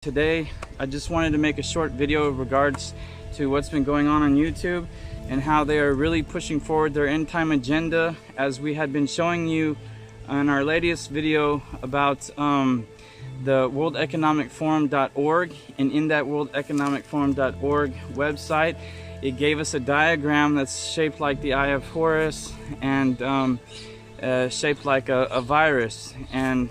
Today, I just wanted to make a short video in regards to what's been going on YouTube and how they are really pushing forward their end time agenda, as we had been showing you in our latest video about the worldeconomicforum.org. And in that worldeconomicforum.org website, it gave us a diagram that's shaped like the Eye of Horus and shaped like a virus. And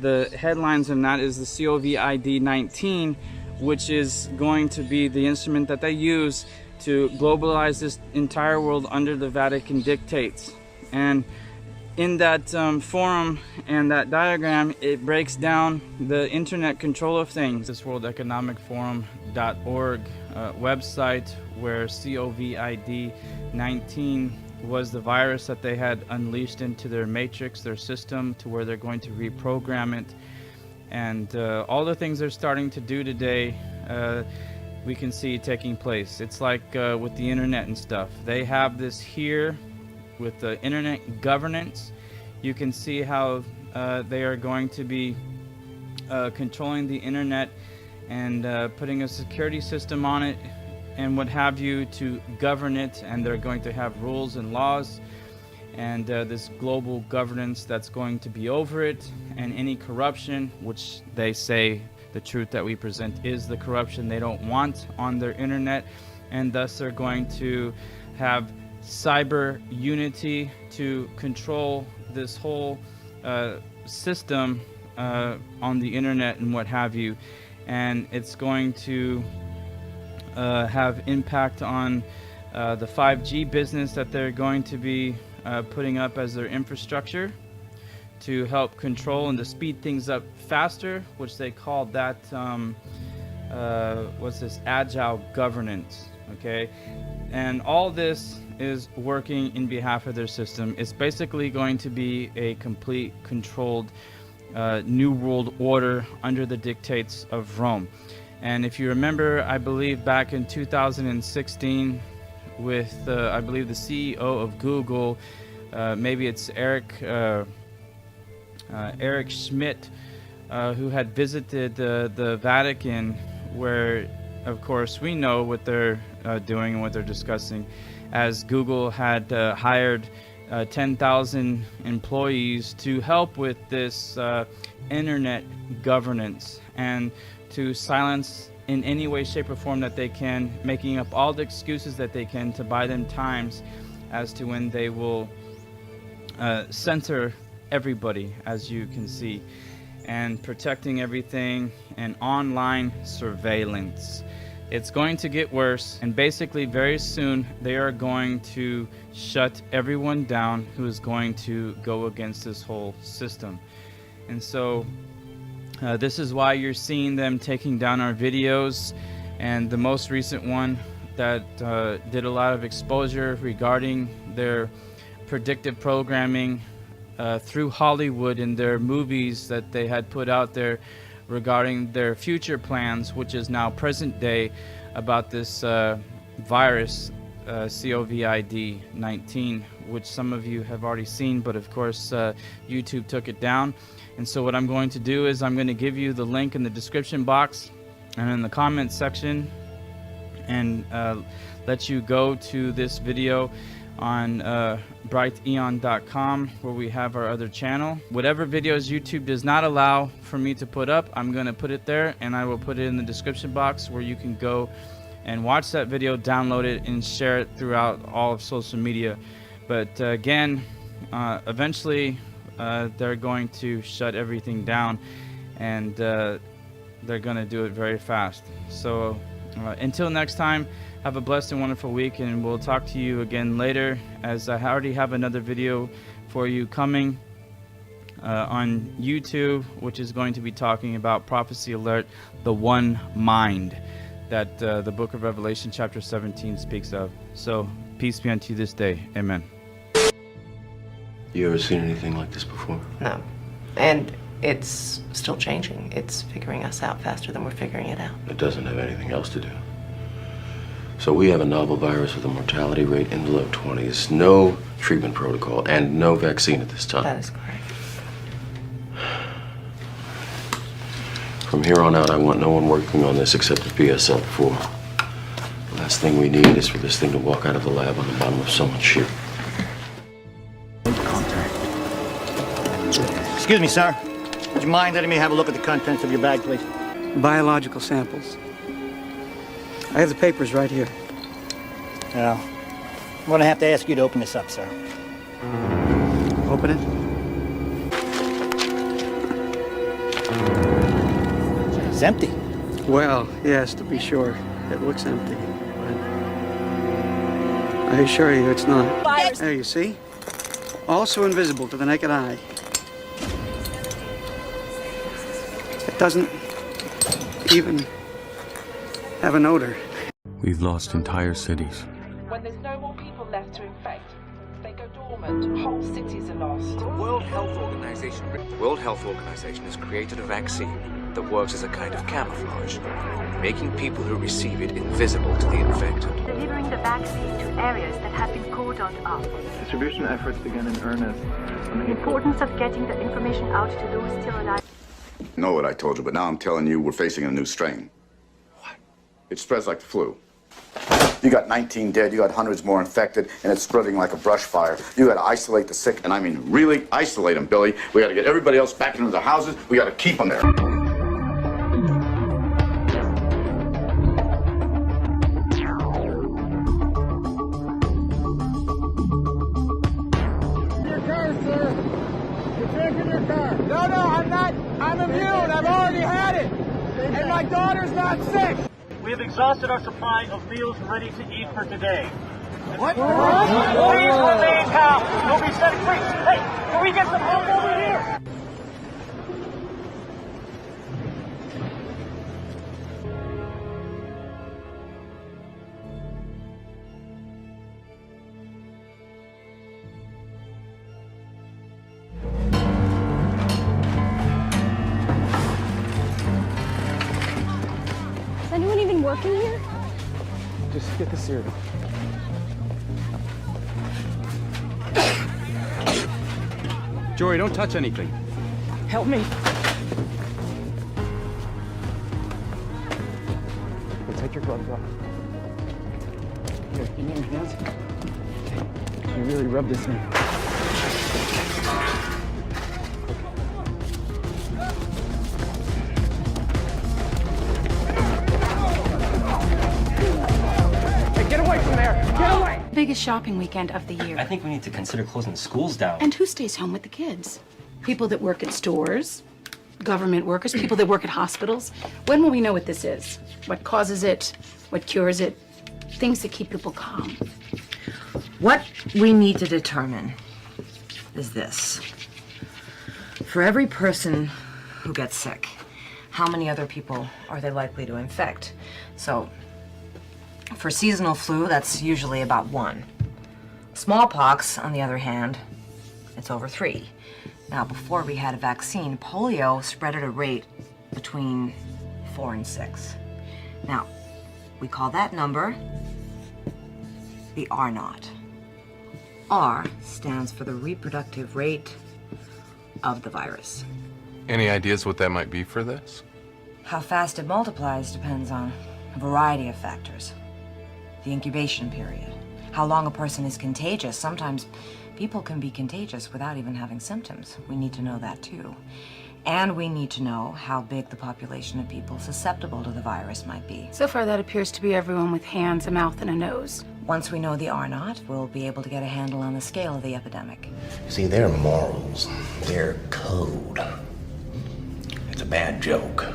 the headlines on that is the COVID-19, which is going to be the instrument that they use to globalize this entire world under the Vatican dictates. And in that forum and that diagram, it breaks down the internet control of things. This worldeconomicforum.org website, where COVID-19 was the virus that they had unleashed into their matrix, their system, to where they're going to reprogram it. And all the things they're starting to do today, we can see taking place. It's like with the internet and stuff. They have this here with the internet governance. You can see how they are going to be controlling the internet and putting a security system on it and what have you to govern it, and they're going to have rules and laws and this global governance that's going to be over it, and any corruption, which they say the truth that we present is the corruption they don't want on their internet, and thus they're going to have cyber unity to control this whole system on the internet and what have you. And it's going to have impact on the 5G business that they're going to be putting up as their infrastructure to help control and to speed things up faster, which they call that what's this, agile governance. Okay, and all this is working in behalf of their system. It's basically going to be a complete controlled new world order under the dictates of Rome. And if you remember, I believe back in 2016 with I believe the CEO of Google, maybe it's Eric Schmidt, who had visited the Vatican, where of course we know what they're doing and what they're discussing, as Google had hired 10,000 employees to help with this internet governance and to silence in any way, shape, or form that they can, making up all the excuses that they can to buy them times as to when they will censor everybody, as you can see, and protecting everything and online surveillance. It's going to get worse, and basically very soon they are going to shut everyone down who is going to go against this whole system. And so this is why you're seeing them taking down our videos, and the most recent one that did a lot of exposure regarding their predictive programming through Hollywood in their movies that they had put out there regarding their future plans, which is now present day, about this virus, COVID-19, which some of you have already seen, but of course YouTube took it down. And so what I'm going to do is I'm going to give you the link in the description box and in the comments section, and let you go to this video on brightheon.com, where we have our other channel. Whatever videos YouTube does not allow for me to put up, I'm going to put it there, and I will put it in the description box where you can go and watch that video, download it, and share it throughout all of social media. But again, eventually they're going to shut everything down, and they're going to do it very fast. So until next time, have a blessed and wonderful week, and we'll talk to you again later, as I already have another video for you coming on YouTube, which is going to be talking about Prophecy Alert, the one mind that the book of Revelation chapter 17 speaks of. So peace be unto you this day. Amen. You ever seen anything like this before? No. And it's still changing. It's figuring us out faster than we're figuring it out. It doesn't have anything else to do. So we have a novel virus with a mortality rate in the low 20s, no treatment protocol, and no vaccine at this time. That is correct. From here on out, I want no one working on this except the PSL 4. The last thing we need is for this thing to walk out of the lab on the bottom of someone's ship. Excuse me, sir. Would you mind letting me have a look at the contents of your bag, please? Biological samples. I have the papers right here. Well, I'm going to have to ask you to open this up, sir. Open it. It's empty. Well, yes, to be sure. It looks empty. But I assure you it's not. Virus. There, you see? Also invisible to the naked eye. It doesn't even have an odor. We've lost entire cities. When there's no more people left to infect, they go dormant. Whole cities are lost. The World Health Organization has created a vaccine that works as a kind of camouflage, making people who receive it invisible to the infected. Delivering the vaccine to areas that have been cordoned off. Distribution efforts begin in earnest. The importance of getting the information out to those still alive. Know what I told you, but now I'm telling you we're facing a new strain. What? It spreads like the flu. You got 19 dead, you got hundreds more infected, and it's spreading like a brush fire. You got to isolate the sick, and I mean really isolate them, Billy. We got to get everybody else back into their houses. We got to keep them there. I'm immune. I've already had it. And my daughter's not sick. We have exhausted our supply of meals ready to eat for today. What? Please remain calm. You'll be set free. Hey, can we get some help over here? Is anyone even working here? Just get the cereal. Jory, don't touch anything. Help me. Here, take your gloves off. Here, give me your hands. Okay. You really rub this in. Biggest shopping weekend of the year. I think we need to consider closing the schools down. And who stays home with the kids? People that work at stores, government workers, people that work at hospitals. When will we know what this is? What causes it? What cures it? Things that keep people calm. What we need to determine is this. For every person who gets sick, how many other people are they likely to infect? So, for seasonal flu, that's usually about 1. Smallpox, on the other hand, it's over 3. Now, before we had a vaccine, polio spread at a rate between 4 and 6. Now, we call that number the R0. R stands for the reproductive rate of the virus. Any ideas what that might be for this? How fast it multiplies depends on a variety of factors. The incubation period, how long a person is contagious. Sometimes people can be contagious without even having symptoms. We need to know that too. And we need to know how big the population of people susceptible to the virus might be. So far, that appears to be everyone with hands, a mouth, and a nose. Once we know the R0, we'll be able to get a handle on the scale of the epidemic. See, their morals, their code, it's a bad joke.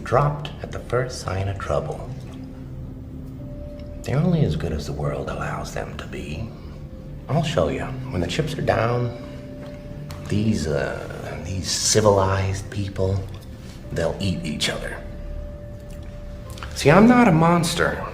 Dropped at the first sign of trouble. They're only as good as the world allows them to be. I'll show you. When the chips are down, these civilized people, they'll eat each other. See, I'm not a monster.